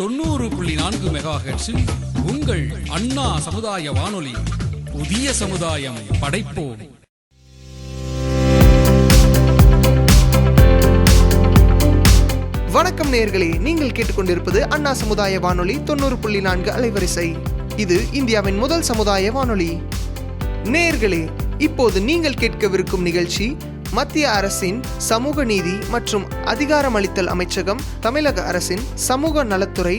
90.4 மெகாஹெர்ட்ஸில் உங்கள் அண்ணா சமுதாய வானொலி. புதிய சமுதாயம் படைப்போம். வணக்கம் நேயர்களே, நீங்கள் கேட்டுக்கொண்டிருப்பது அண்ணா சமுதாய வானொலி 90.4 அலைவரிசை. இது இந்தியாவின் முதல் சமுதாய வானொலி. நேயர்களே, இப்போது நீங்கள் கேட்கவிருக்கும் நிகழ்ச்சி மத்திய அரசின் சமூக நீதி மற்றும் அதிகாரமளித்தல் அமைச்சகம், தமிழக அரசின் சமூக நலத்துறை,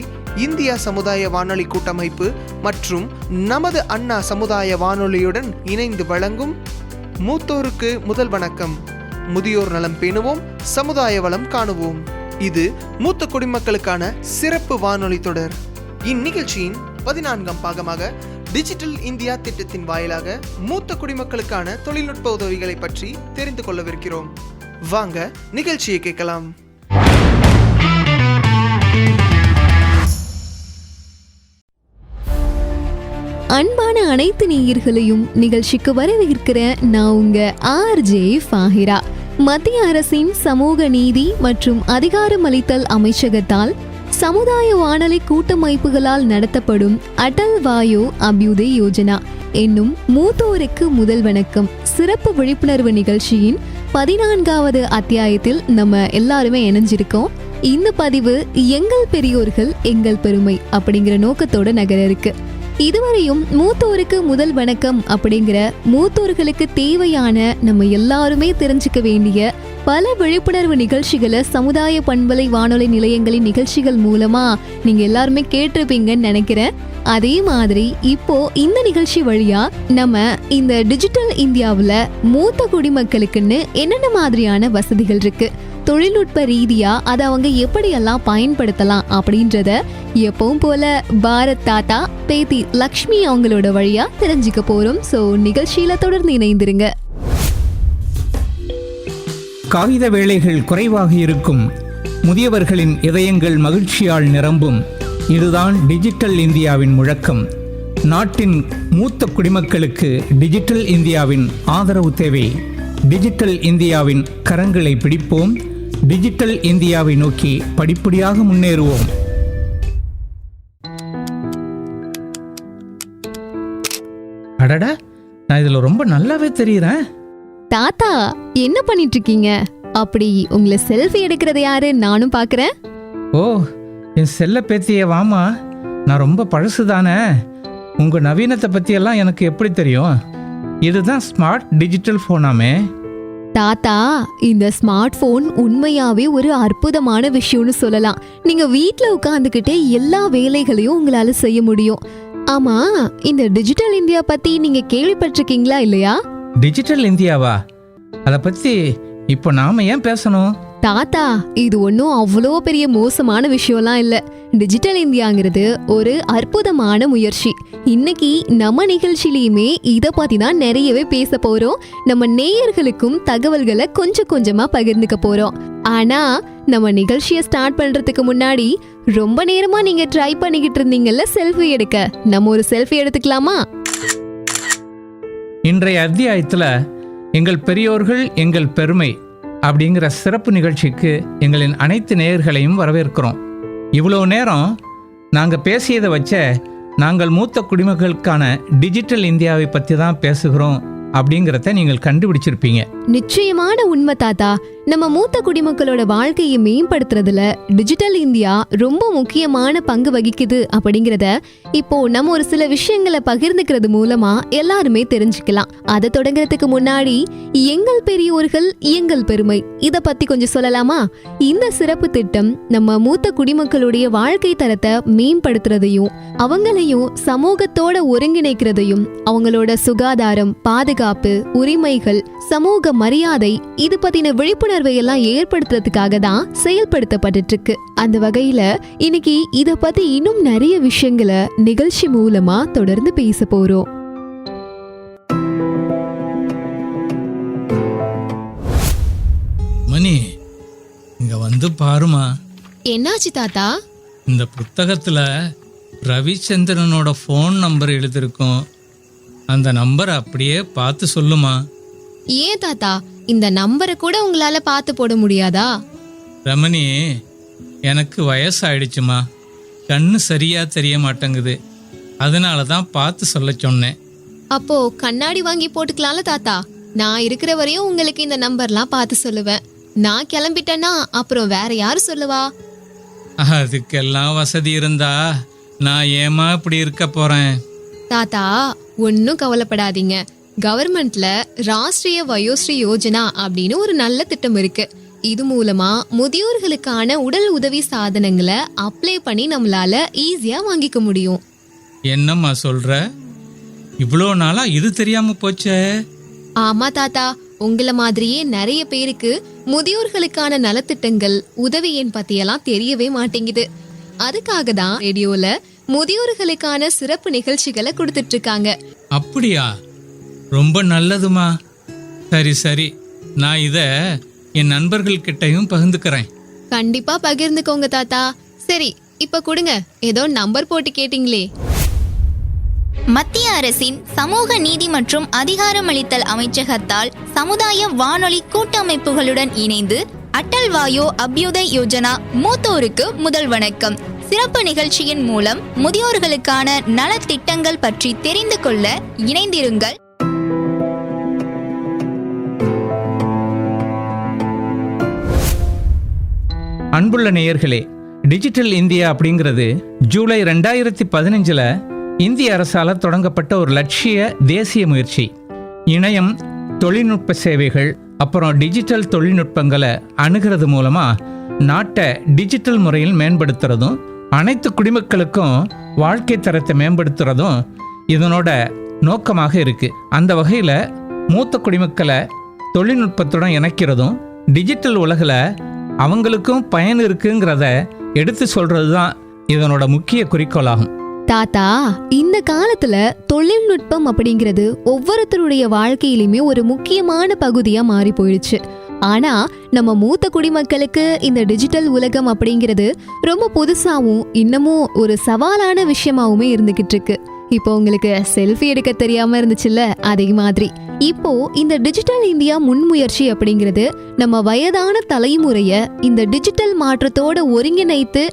இந்தியா சமுதாய வானொலி கூட்டமைப்பு மற்றும் நமது அண்ணா சமுதாய வானொலியுடன் இணைந்து வழங்கும் மூத்தோருக்கு முதல் வணக்கம், முதியோர் நலம் பேணுவோம், சமுதாய வளம் காணுவோம். இது மூத்த குடிமக்களுக்கான சிறப்பு வானொலி தொடர். இந்நிகழ்ச்சியின் 14ஆம் பாகமாக டிஜிட்டல் இந்தியா திட்டத்தின் வாயிலாக மூத்த குடிமக்களுக்கான தொழில்நுட்ப உதவிகளை பற்றி தெரிந்து கொள்ளவிருக்கிறோம். வாங்க நிகழ்ச்சியை கேட்கலாம். அன்பான அனைத்து நேயர்களையும் நிகழ்ச்சிக்கு வரவேற்கிற நான் உங்க ஆர்ஜே ஃபாஹிரா. மத்திய அரசின் சமூக நீதி மற்றும் அதிகாரமளித்தல் அமைச்சகத்தால் சமுதாய வானொலி கூட்டமைப்புகளால் நடத்தப்படும் அடல் வாயோ அபியுதய் யோஜனா என்னும் மூத்தோருக்கு முதல் வணக்கம் சிறப்பு விழிப்புணர்வு நிகழ்ச்சியின் 14வது அத்தியாயத்தில் நம்ம எல்லாருமே இணைஞ்சிருக்கோம். இந்த பதிவு எங்கள் பெரியோர்கள் எங்கள் பெருமை அப்படிங்கிற நோக்கத்தோட நகர இருக்கு. இதுவரையும் மூத்தோருக்கு முதல் வணக்கம் அப்படிங்கிற மூத்தோர்களுக்கு தேவையான நம்ம எல்லாருமே தெரிஞ்சுக்க வேண்டிய பல விழிப்புணர்வு நிகழ்ச்சிகளை சமுதாய பண்பலை வானொலி நிலையங்களின் நிகழ்ச்சிகள் மூலமா நீங்க எல்லாருமே கேட்டிருப்பீங்கன்னு நினைக்கிறேன். அதே மாதிரி இப்போ இந்த நிகழ்ச்சி வழியா நம்ம இந்த டிஜிட்டல் இந்தியாவுல மூத்த குடிமக்களுக்குன்னு என்னென்ன மாதிரியான வசதிகள் இருக்கு, தொழில்நுட்ப ரீதியா அதை அவங்க எப்படியெல்லாம் பயன்படுத்தலாம் அப்படின்றத எப்பவும் போல பாரத் தாத்தா பேத்தி லக்ஷ்மி அவங்களோட வழியா தெரிஞ்சுக்க போறோம். ஸோ நிகழ்ச்சியில தொடர்ந்து இணைந்திருங்க. காகித வேலைகள் குறைவாக இருக்கும், முதியவர்களின் இதயங்கள் மகிழ்ச்சியால் நிரம்பும். இதுதான் டிஜிட்டல் இந்தியாவின் முழக்கம். நாட்டின் மூத்த குடிமக்களுக்கு டிஜிட்டல் இந்தியாவின் ஆதரவு தேவை. டிஜிட்டல் இந்தியாவின் கரங்களை பிடிப்போம். டிஜிட்டல் இந்தியாவை நோக்கி படிப்படியாக முன்னேறுவோம். அடடா, நான் இதுல ரொம்ப நல்லாவே தெரியுறேன். தாத்தா என்ன பண்ணிட்டு இருக்கீங்க? அப்படி உங்களை செல்ஃபி எடுக்கிறது யாரு? நானும் பாக்குறேன். ஓ, என் செல்ல பேத்தியே வாமா. நான் ரொம்ப பழசுதானே. உங்க நவீனத்தை பத்தியெல்லாம் எனக்கு எப்படி தெரியும்? இதுதான் ஸ்மார்ட் டிஜிட்டல் போனாமே. தாத்தா, இந்த ஸ்மார்ட் போன் உண்மையாவே ஒரு அற்புதமான விஷயம்னு சொல்லலாம். நீங்க வீட்ல உட்கார்ந்துகிட்டே எல்லா வேலைகளையும் உங்களால செய்ய முடியும். ஆமா, இந்த டிஜிட்டல் இந்தியா பத்தி நீங்க கேள்விப்பட்டிருக்கீங்களா இல்லையா? டிஜிட்டல் இந்தியாவா? அதை பத்தி இப்போ நாம ஏன் பேசணும்? தாத்தா, இது ஒன்றும் அவ்வளோ பெரிய மோசமான விஷயம்லாம் இல்லை. டிஜிட்டல் இந்தியாங்கிறது ஒரு அற்புதமான முயற்சி. இன்னைக்கு நம்ம நிகழ்ச்சியிலையுமே இதை பத்தி தான் நிறையவே பேச போறோம். நம்ம நேயர்களுக்கும் தகவல்களை கொஞ்சம் கொஞ்சமா பகிர்ந்துக்க போறோம். ஆனா நம்ம நிகழ்ச்சியை ஸ்டார்ட் பண்றதுக்கு முன்னாடி ரொம்ப நேரமா நீங்க ட்ரை பண்ணிக்கிட்டு இருந்தீங்கல்ல செல்ஃபி எடுக்க, நம்ம ஒரு செல்ஃபி எடுத்துக்கலாமா? இன்றைய அத்தியாயத்துல எங்கள் பெரியோர்கள் எங்கள் பெருமை அப்படிங்கிற சிறப்பு நிகழ்ச்சிக்கு எங்களின் அனைத்து நேயர்களையும் வரவேற்கிறோம். இவ்வளோ நேரம் நாங்கள் பேசியதை வச்ச நாங்கள் மூத்த குடிமக்களுக்கான டிஜிட்டல் இந்தியாவை பற்றி தான் பேசுகிறோம் அப்படிங்கிறத நீங்கள் கண்டுபிடிச்சிருப்பீங்க. நிச்சயமான உண்மை தாத்தா. நம்ம மூத்த குடிமக்களோட வாழ்க்கையை மேம்படுத்துறதுல டிஜிட்டல் இந்தியா ரொம்ப முக்கியமான பங்கு வகிக்குது அப்படிங்கிறத இப்போ நம்ம ஒரு சில விஷயங்களை பகிர்ந்துக்கிறது மூலமா எல்லாருமே தெரிஞ்சுக்கலாம். அதை தொடங்குறதுக்கு முன்னாடி எங்கள் பெரியோர்கள் எங்கள் பெருமை இத பத்தி கொஞ்சம் சொல்லலாமா? இந்த சிறப்பு திட்டம் நம்ம மூத்த குடிமக்களுடைய வாழ்க்கை தரத்தை மேம்படுத்துறதையும் அவங்களையும் சமூகத்தோட ஒருங்கிணைக்கிறதையும் அவங்களோட சுகாதாரம், பாதுகாப்பு, உரிமைகள், சமூக மரியாதை இது பத்தின விழிப்புணர்வை எல்லாம் ஏற்படுத்துறதுக்காக தான் செயல்படுத்தப்பட்டு இருக்கு. அந்த வகையில இன்னைக்கு இத பத்தி இன்னும் நிறைய விஷயங்களை நிகழ்ச்சி மூலமா தொடர்ந்து பேச போறோம். மணி, இங்க வந்து பாருமா. என்னாச்சு தாத்தா? இந்த புத்தகத்துல ரவிச்சந்திரனோட ஃபோன் நம்பர் எழுதிருக்கும். அந்த நம்பரை அப்படியே பார்த்து சொல்லுமா. ஏன் தாத்தா, இந்த நம்பரை கூட உங்களால பார்த்து போட முடியாதா? ரமணி, எனக்கு வயசாயிடுச்சுமா. கண்ணு சரியா தெரிய மாட்டேங்குது. அதனால தான் பார்த்து சொல்ல சொன்னேன். அப்போ கண்ணாடி வாங்கி போட்டுக்கலாம்ல தாத்தா. நான் இருக்கிற வரையும் உங்களுக்கு இந்த நம்பர்லாம் பார்த்து சொல்லுவேன். நான் கிளம்பிட்டேன்னா அப்புறம் வேற யாரு சொல்லுவா? அதுக்கெல்லாம் வசதி இருந்தா நான் ஏமா இப்படி இருக்க போறேன்? தாத்தா ஒன்னும் கவலைப்படாதீங்க. கவர்மெண்ட்ல ராஷ்டிரிய வயோஸ்ரீ யோஜனா அப்படின்னு ஒரு நல்ல திட்டம் இருக்கு. இது மூலமா முதியோர்களுக்கான உடல் உதவி சாதனங்களை அப்ளை பண்ணி நம்மளால ஈஸியா வாங்கிக்க முடியும். என்னம்மா சொல்ற? இவ்வளோ நாளா இது தெரியாம போச்சே. ஆமா தாத்தா, உங்கள மாதிரியே நிறைய பேருக்கு முதியோர்களுக்கான நலத்திட்டங்கள் உதவி எண் பத்தியெல்லாம் தெரியவே மாட்டேங்குது. அதுக்காக தான் ரேடியோல முதியோர்களுக்கான சிறப்பு நிகழ்ச்சிகளை கொடுத்துட்டு இருக்காங்க. அப்படியா? ரொம்ப நல்லதுமா. சரி சரி, நான் இத என் நண்பர்கள் கிட்டையும் பகிர்ந்துக்கிறேன். கண்டிப்பா பகிர்ந்துக்கோங்க தாத்தா. சரி, இப்ப கொடுங்க. ஏதோ நம்பர் போட்டு கேட்டீங்களே. மத்திய அரசின் சமூக நீதி மற்றும் அதிகாரமளித்தல் அமைச்சகத்தால் சமுதாய வானொலி கூட்டமைப்புகளுடன் இணைந்து அட்டல் வாயோ அபியுதய் யோஜனா மூத்தோருக்கு முதல் வணக்கம் சிறப்பு நிகழ்ச்சியின் மூலம் முதியோர்களுக்கான நலத்திட்டங்கள் பற்றி தெரிந்து கொள்ள இணைந்திருங்கள். அன்புள்ள நேயர்களே, டிஜிட்டல் இந்தியா அப்படிங்கிறது ஜூலை 2015 இந்திய அரசால தொடங்கப்பட்ட ஒரு லட்சிய தேசிய முயற்சி. இணையம், தொழில்நுட்ப சேவைகள், அப்புறம் டிஜிட்டல் தொழில்நுட்பங்களை அணுகிறது மூலமா நாட்டை டிஜிட்டல் முறையில் மேம்படுத்துறதும் அனைத்து குடிமக்களுக்கும் வாழ்க்கை தரத்தை மேம்படுத்துறதும் இதனோட நோக்கமாக இருக்கு. அந்த வகையில் மூத்த குடிமக்களை தொழில்நுட்பத்துடன் இணைக்கிறதும் டிஜிட்டல் உலகில் அவங்களுக்கும் பயன் இருக்குங்கிறத எடுத்து சொல்றது தான் இதனோட முக்கிய குறிக்கோளாகும். தாத்தா, இந்த காலத்துல தொழில்நுட்பம் அப்படிங்கிறது ஒவ்வொருத்தருடைய வாழ்க்கையிலுமே ஒரு முக்கியமான பகுதியா மாறி போயிடுச்சு. ஆனா நம்ம மூத்த குடிமக்களுக்கு இந்த டிஜிட்டல் உலகம் அப்படிங்கிறது ரொம்ப புதுசாவும் இன்னமும் ஒரு சவாலான விஷயமாவுமே இருந்துகிட்டு இருக்கு. இப்போ உங்களுக்கு செல்ஃபி எடுக்க தெரியாம இருந்துச்சுல்ல, அதே மாதிரி இப்போ இந்த டிஜிட்டல் இந்தியா முன்முயற்சி அப்படிங்கிறது நம்ம வயதான தலைமுறைய இந்த டிஜிட்டல் மாற்றத்தோட ஒருங்கிணைத்து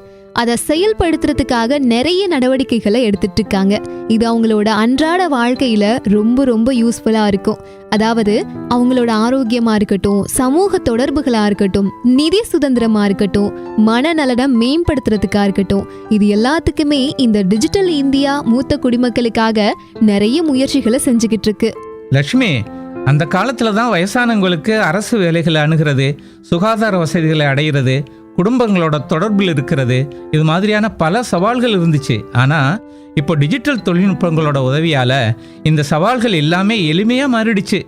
அதை செயல்படுத்துறதுக்காக நிறைய நடவடிக்கைகளை எடுத்துட்டு இருக்காங்க. இது அவங்களோட அன்றாட வாழ்க்கையில ரொம்ப ரொம்ப யூஸ்ஃபுல்லா இருக்கும். அதாவது அவங்களோட ஆரோக்கியமா இருக்கட்டும், சமூக தொடர்புகளா இருக்கட்டும், நிதி சுதந்திரமா இருக்கட்டும், மனநலனை மேம்படுத்துறதுக்கா இருக்கட்டும், இது எல்லாத்துக்குமே இந்த டிஜிட்டல் இந்தியா மூத்த குடிமக்களுக்காக நிறைய முயற்சிகளை செஞ்சுக்கிட்டு இருக்கு. லட்சுமி, அந்த காலத்துல தான் வயசானவங்களுக்கு அரசு வேலைகளை அணுகிறது, சுகாதார வசதிகளை அடைகிறது, குடும்பங்களோட தொடர்பில் இருக்கிறது, இது மாதிரியான பல சவால்கள் இருந்துச்சு. ஆனால் இப்போ டிஜிட்டல் தொழில்நுட்பங்களோட உதவியால் இந்த சவால்கள் எல்லாமே எளிமையாக மாறிடுச்சு.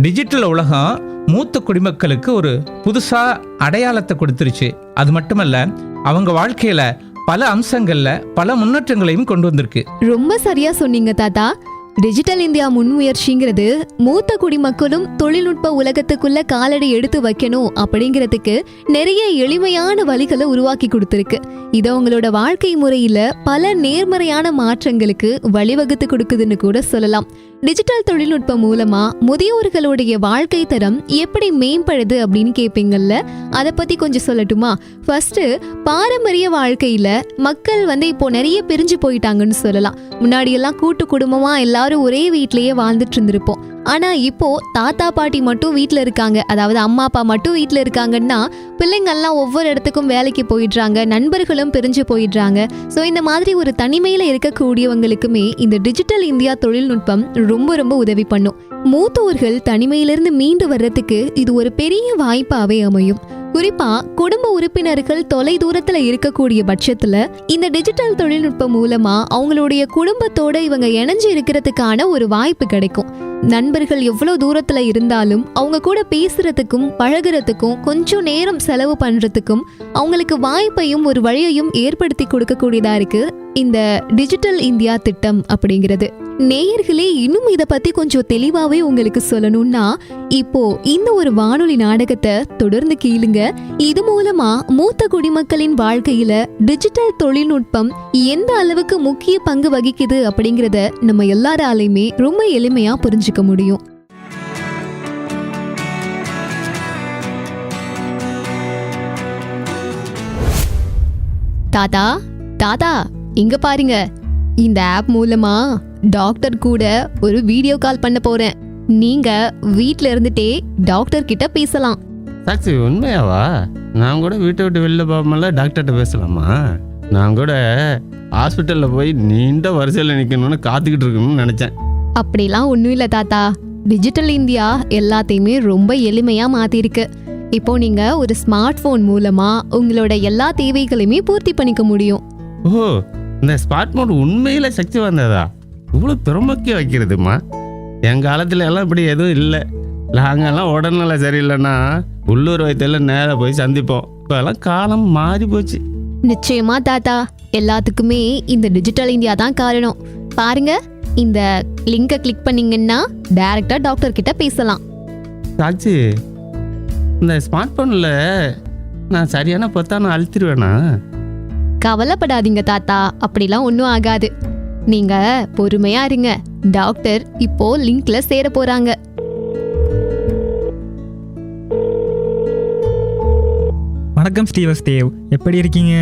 டிஜிட்டல் உலகம் மூத்த குடிமக்களுக்கு ஒரு புதுசாக அடையாளத்தை கொடுத்துருச்சு. அது மட்டுமல்ல, அவங்க வாழ்க்கையில் பல அம்சங்களில் பல முன்னேற்றங்களையும் கொண்டு வந்திருக்கு. ரொம்ப சரியா சொன்னீங்க தாத்தா. டிஜிட்டல் இந்தியா முன்முயற்சிங்கிறது மூத்த குடிமக்களும் தொழில்நுட்ப உலகத்துக்குள்ள காலடி எடுத்து வைக்கணும் அப்படிங்கிறதுக்கு நிறைய எளிமையான வழிகளை உருவாக்கி கொடுத்துருக்கு. இது அவங்களோட வாழ்க்கை முறையில பல நேர்மறையான மாற்றங்களுக்கு வழிவகுத்து கொடுக்குதுன்னு கூட சொல்லலாம். டிஜிட்டல் தொழில்நுட்பம் மூலமா முதியோர்களுடைய வாழ்க்கை தரம் எப்படி மேம்படுது அப்படின்னு கேட்பீங்கல்ல, அதை பத்தி கொஞ்சம் சொல்லட்டுமா? ஃபர்ஸ்ட், பாரம்பரிய வாழ்க்கையில மக்கள் இப்போ நிறைய பிரிஞ்சு போயிட்டாங்கன்னு சொல்லலாம். முன்னாடி எல்லாம் கூட்டு குடும்பமா எல்லாரும் ஒரே வீட்லயே வாழ்ந்துட்டு இருந்திருப்போம். ஆனா இப்போ தாத்தா பாட்டி மட்டும் வீட்டுல இருக்காங்க, அதாவது அம்மா அப்பா மட்டும் வீட்டுல இருக்காங்கன்னா பிள்ளைங்கள்லாம் ஒவ்வொரு இடத்துக்கும் வேலைக்கு போயிடுறாங்க, நண்பர்களும் பிரிஞ்சு போயிடுறாங்க. ஸோ இந்த மாதிரி ஒரு தனிமையில இருக்கக்கூடியவங்களுக்குமே இந்த டிஜிட்டல் இந்தியா தொழில்நுட்பம் ரொம்ப ரொம்ப உதவி பண்ணும். மூத்தோர்கள் தனிமையிலிருந்து மீண்டு வர்றதுக்கு இது ஒரு பெரிய வாய்ப்பாவே அமையும். குறிப்பா குடும்ப உறுப்பினர்கள் தொலை தூரத்துல இருக்கக்கூடிய பட்சத்துல இந்த டிஜிட்டல் தொழில்நுட்பம் மூலமா அவங்களுடைய குடும்பத்தோட இவங்க இணைஞ்சு இருக்கிறதுக்கான ஒரு வாய்ப்பு கிடைக்கும். நண்பர்கள் எவ்வளவு தூரத்துல இருந்தாலும் அவங்க கூட பேசுறதுக்கும் பழகுறதுக்கும் கொஞ்சம் நேரம் செலவு பண்றதுக்கும் அவங்களுக்கு வாய்ப்பையும் ஒரு வழியையும் ஏற்படுத்தி கொடுக்கக்கூடியதா இருக்கு இந்த டிஜிட்டல் இந்தியா திட்டம் அப்படிங்கிறது. நேயர்களே, இன்னும் இதை பத்தி கொஞ்சம் தெளிவாவே உங்களுக்கு சொல்லணும்னா இப்போ இந்த ஒரு வானொலி நாடகத்தை தொடர்ந்து கேளுங்க. இது மூலமா மூத்த குடிமக்களின் வாழ்க்கையில டிஜிட்டல் தொழில்நுட்பம் எந்த அளவுக்கு முக்கிய பங்கு வகிக்குது அப்படிங்கறத நம்ம எல்லாராலையுமே ரொம்ப எளிமையா புரிஞ்சுக்க முடியும். தாத்தா தாத்தா இங்க பாருங்க, இந்த ஆப் மூலமா டாக்டர் கூட ஒரு வீடியோ கால் பண்ண போறேன். நீங்க வீட்ல இருந்துட்டே டாக்டர் கிட்ட பேசலாம். சாட்சி உண்மையாவா? நான் கூட வீட்டை விட்டு வெளில போகாமல டாக்டர்கிட்ட பேசலாமா? நான் கூட ஹாஸ்பிட்டலில் போய் நீண்ட வரிசையில் நிற்கணும்னு காத்துக்கிட்டு இருக்கணும்னு நினச்சேன். அப்படிலாம் ஒன்றும் இல்லை தாத்தா. டிஜிட்டல் இந்தியா எல்லாத்தையுமே ரொம்ப எளிமையாக மாற்றிருக்கு. இப்போ நீங்கள் ஒரு ஸ்மார்ட் ஃபோன் மூலமாக உங்களோட எல்லா தேவைகளையுமே பூர்த்தி பண்ணிக்க முடியும். ஓ, இந்த ஸ்மார்ட் போன் உண்மையில் சக்தி வந்ததா? இவ்வளோ திறமைக்க வைக்கிறதுமா? என் காலத்துல எல்லாம் இப்படி எதுவும் இல்லை. நாங்கெல்லாம் உடல்நிலை சரியில்லைன்னா உள்ளூர் வைத்தியில் நேராக போய் சந்திப்போம். இப்போல்லாம் காலம் மாறி போச்சு. நிச்சயமா தாத்தா, எல்லாத்துக்குமே இந்த டிஜிட்டல் இந்தியா தான் காரணம். பாருங்க, இந்த லிங்கை கிளிக் பண்ணீங்கன்னா டைரக்டா டாக்டர் கிட்ட பேசலாம். சாட்சி, இந்த ஸ்மார்ட் போனில் நான் சரியான பொத்தான அழுத்திடுவேனா? கவலைப்படாதீங்க தாத்தா, அப்படிலாம் ஒன்றும் ஆகாது. நீங்க பொறுமையா இருங்க. டாக்டர் இப்போ லிங்க்ல சேர போறாங்க. வணக்கம் ஸ்டீவ், எப்படி இருக்கீங்க?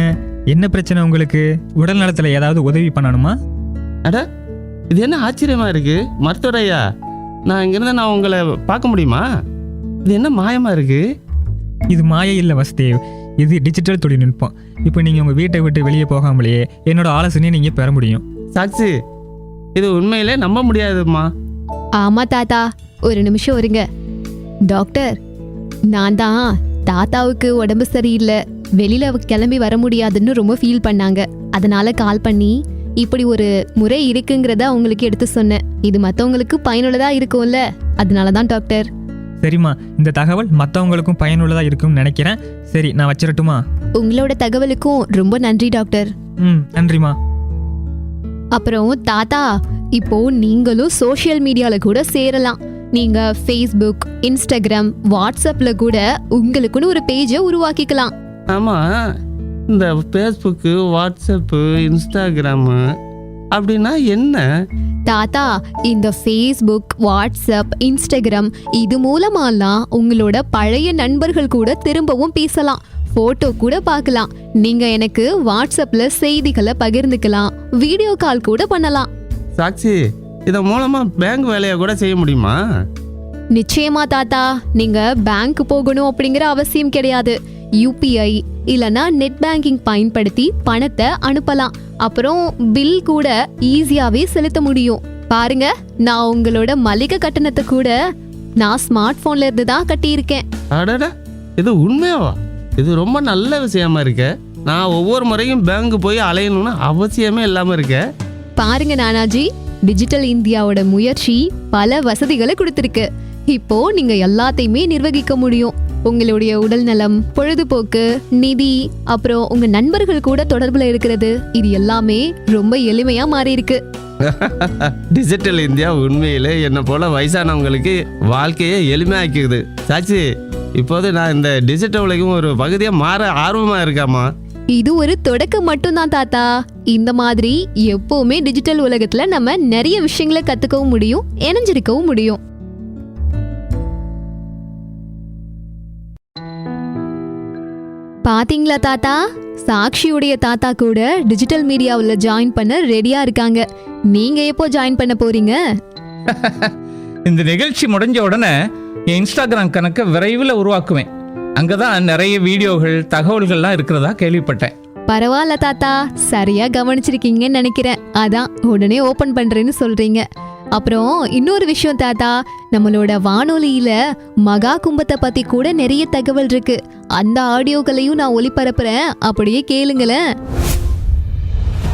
என்ன பிரச்சனை உங்களுக்கு? உடல் நலத்துல ஏதாவது உதவி பண்ணணுமா? அட, இது என்ன ஆச்சரியமா இருக்கு மருத்துவர் ஐயா. நான் இங்கிருந்து நான் உங்களை பார்க்க முடியுமா? இது என்ன மாயமா இருக்கு? இது மாயை இல்லை வசுதேவ், இது டிஜிட்டல் தொழில்நுட்பம். இப்போ நீங்கள் உங்கள் வீட்டை விட்டு வெளியே போகாமலேயே என்னோட ஆலோசனையை நீங்கள் பெற முடியும். சாட்சி, இது உண்மையிலே நம்ப முடியாதுமா. ஆமா தாத்தா, ஒரு நிமிஷம் இருங்க. டாக்டர், நான் தான் தாத்தாவுக்கு உடம்பு சரியில்லை, வெளியில கிளம்பி வர முடியாதுன்னு ரொம்ப ஃபீல் பண்ணாங்க. அதனால கால் பண்ணி இப்படி ஒரு முறை இருக்குங்கிறத அவங்களுக்கு எடுத்து சொன்னேன். இது மற்றவங்களுக்கு பயனுள்ளதா இருக்கும்ல, அதனால தான் டாக்டர். சரிம்மா, இந்த தகவல் மற்றவங்களுக்கும் பயனுள்ளதாக இருக்கும்னு நினைக்கிறேன். சரி, நான் வச்சிரட்டுமா? உங்களோட தகவலுக்கும் ரொம்ப நன்றி டாக்டர். நன்றிம்மா. அப்புறம் தாத்தா, இப்போ நீங்களும் சோஷியல் மீடியால கூட சேரலாம். நீங்க ஃபேஸ்புக், இன்ஸ்டாகிராம், வாட்ஸ்அப்ல கூட உங்களுக்குன்னு ஒரு பேஜை உருவாக்கிக்கலாம். ஆமாம், இந்த ஃபேஸ்புக்கு, வாட்ஸ்அப்பு, இன்ஸ்டாகிராமு அப்படின்னா என்ன? தாத்தா, இந்த ஃபேஸ்புக், வாட்ஸ்அப், இன்ஸ்டாகிராம் இது மூலமாலாம் உங்களோட பழைய நண்பர்கள் கூட திரும்பவும் பேசலாம், போட்டோ கூட பார்க்கலாம். நீங்க எனக்கு வாட்ஸ்அப்ல செய்திகளை பகிர்ந்துக்கலாம், வீடியோ கால் கூட பண்ணலாம். சாட்சி, இதன் மூலமா பேங்க் வேலையை கூட செய்ய முடியுமா? நிச்சயமா தாத்தா, நீங்க பேங்க் போகணும் அப்படிங்கிற அவசியம் கிடையாது. யூபிஐ இல்லனா நெட் பேங்கிங் பயன்படுத்தி பணத்தை அனுப்பலாம். அப்புறம் பில் கூட ஈஸியாவே செலுத்த முடியும். பாருங்க, நான் உங்களோட மளிகை கட்டணத்தை கூட நான் ஸ்மார்ட் போன்ல இருந்து தான் கட்டியிருக்கேன். அடடா, இது உண்மையாவா? இது ரொம்ப நல்ல விஷயமா இருக்க. நான் ஒவ்வொரு முறையும் பேங்க் போய் அலையணும்னு அவசியமே இல்லாம இருக்க. பாருங்க நானாஜி, டிஜிட்டல் இந்தியாவோட முயற்சி பல வசதிகளை கொடுத்திருக்கு. இப்போ நீங்க எல்லாத்தையுமே நிர்வகிக்க முடியும். உங்களுடைய உடல் நலம், பொழுதுபோக்கு, நிதி, அப்புறம் உங்க நண்பர்கள் கூட தொடர்புல இருக்கிறது, இது எல்லாமே ரொம்ப எளிமையா மாறி இருக்கு. டிஜிட்டல் இந்தியா உண்மையிலே என்ன போல வயசானவங்களுக்கு வாழ்க்கையை எளிமையாக்கிக்குது. சாட்சி, இப்போது நான் இந்த டிஜிட்டல் உலகம் ஒரு பகுதியாக மாற ஆர்வமா இருக்காமா? இது ஒரு தொடக்கம் மட்டும்தான் தாத்தா. இந்த மாதிரி எப்பவுமே டிஜிட்டல் உலகத்துல நம்ம நிறைய விஷயங்களை கத்துக்கவும் முடியும், இணைஞ்சிருக்கவும் முடியும். பாத்தீங்களா தாத்தா, சாக்ஷியுடைய தாத்தா கூட டிஜிட்டல் மீடியாவில் ஜாயின் பண்ண ரெடியா இருக்காங்க. நீங்க எப்போ ஜாயின் பண்ண போறீங்க? இந்த நிகழ்ச்சி முடிஞ்ச உடனே என் இன்ஸ்டாகிராம் கணக்கை விரைவில் உருவாக்குவேன். அங்கதான் நிறைய வீடியோகள், தகவல்கள்லாம் இருக்கிறதா கேள்விப்பட்டேன். பரவாயில்ல தாத்தா, சரியா கவனிச்சிருக்கீங்கன்னு நினைக்கிறேன். அதான் உடனே ஓபன் பண்றேன்னு சொல்றீங்க. அப்புறம் இன்னொரு விஷயம் தாத்தா, நம்மளோட வானொலியில மகா கும்பத்தை பத்தி கூட நிறைய தகவல் இருக்கு. அந்த ஆடியோக்களையும் நான் ஒளிபரப்புறேன், அப்படியே கேளுங்களேன்.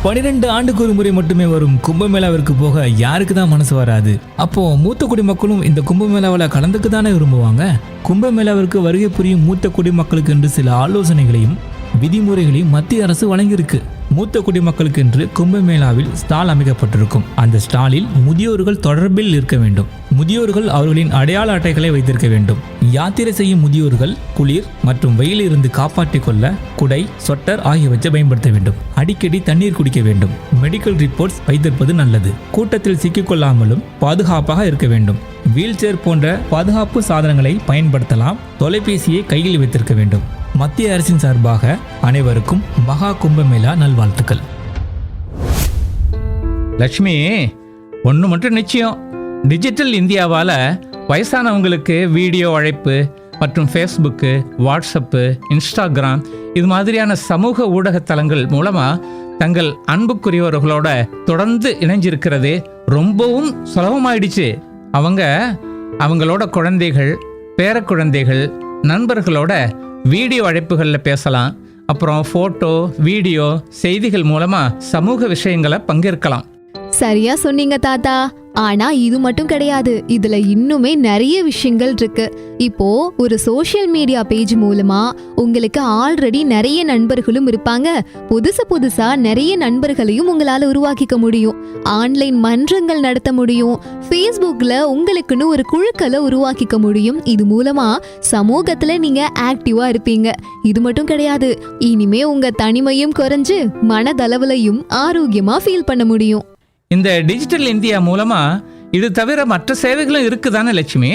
12 ஆண்டுக்கு ஒரு முறை மட்டுமே வரும் கும்பமேளாவிற்கு போக யாருக்கு தான் மனசு வராது? அப்போ மூத்த குடிமக்களும் இந்த கும்பமேளாவில் கலந்துக்கு தானே விரும்புவாங்க. கும்பமேளாவிற்கு வருகை புரியும் மூத்த குடிமக்களுக்கு என்று சில ஆலோசனைகளையும் விதிமுறைகளையும் மத்திய அரசு வழங்கியிருக்கு. மூத்த குடிமக்களுக்கு என்று கும்பமேளாவில் ஸ்டால் அமைக்கப்பட்டிருக்கும். அந்த ஸ்டாலில் முதியோர்கள் தொடர்பில் இருக்க வேண்டும். முதியோர்கள் அவர்களின் அடையாள அட்டைகளை வைத்திருக்க வேண்டும். யாத்திரை செய்யும் முதியோர்கள் குளிர் மற்றும் வெயிலில் இருந்து காப்பாற்றிக் கொள்ள குடை, சொட்டர் ஆகியவற்றை பயன்படுத்த வேண்டும். அடிக்கடி தண்ணீர் குடிக்க வேண்டும். மெடிக்கல் ரிப்போர்ட்ஸ் வைத்திருப்பது நல்லது. கூட்டத்தில் சிக்கிக்கொள்ளாமலும் பாதுகாப்பாக இருக்க வேண்டும். வீல் சேர் போன்ற பாதுகாப்பு சாதனங்களை பயன்படுத்தலாம். தொலைபேசியை கையில் வைத்திருக்க வேண்டும். மத்திய அரசின் சார்பாக அனைவருக்கும் மகா கும்பமேளா நல்வாழ்த்துக்கள். லட்சுமி, ஒன்று மட்டும் நிச்சயம், டிஜிட்டல் இந்தியாவால் வயசானவங்களுக்கு வீடியோ அழைப்பு மற்றும் ஃபேஸ்புக்கு, வாட்ஸ்அப்பு, இன்ஸ்டாகிராம் இது மாதிரியான சமூக ஊடகத்தலங்கள் மூலமாக தங்கள் அன்புக்குரியவர்களோட தொடர்ந்து இணைஞ்சிருக்கிறது ரொம்பவும் சுலபமாயிடுச்சு. அவங்களோட குழந்தைகள், பேரக்குழந்தைகள், நண்பர்களோட வீடியோ அழைப்புகளில் பேசலாம். அப்புறம் ஃபோட்டோ, வீடியோ, செய்திகள் மூலமாக சமூக விஷயங்களை பங்கேற்கலாம். சரியா சொன்னீங்க தாத்தா. ஆனா இது மட்டும் கிடையாது, இதுல இன்னுமே நிறைய விஷயங்கள் இருக்கு. இப்போ ஒரு சோஷியல் மீடியா பேஜ் மூலமா உங்களுக்கு ஆல்ரெடி நிறைய நண்பர்களும் இருப்பாங்க. புதுசா நிறைய நண்பர்களையும் உங்களால உருவாக்கிக்க முடியும். ஆன்லைன் மன்றங்கள் நடத்த முடியும். ஃபேஸ்புக்ல உங்களுக்குன்னு ஒரு குழுக்களை உருவாக்கிக்க முடியும். இது மூலமா சமூகத்துல நீங்க ஆக்டிவா இருப்பீங்க. இது மட்டும் கிடையாது, இனிமே உங்க தனிமையும் குறைஞ்சு மனதளவுலையும் ஆரோக்கியமா ஃபீல் பண்ண முடியும். இந்த டிஜிட்டல் இந்தியா மூலமா இது தவிர மற்ற சேவைகளும் இருக்குதானே லட்சுமி?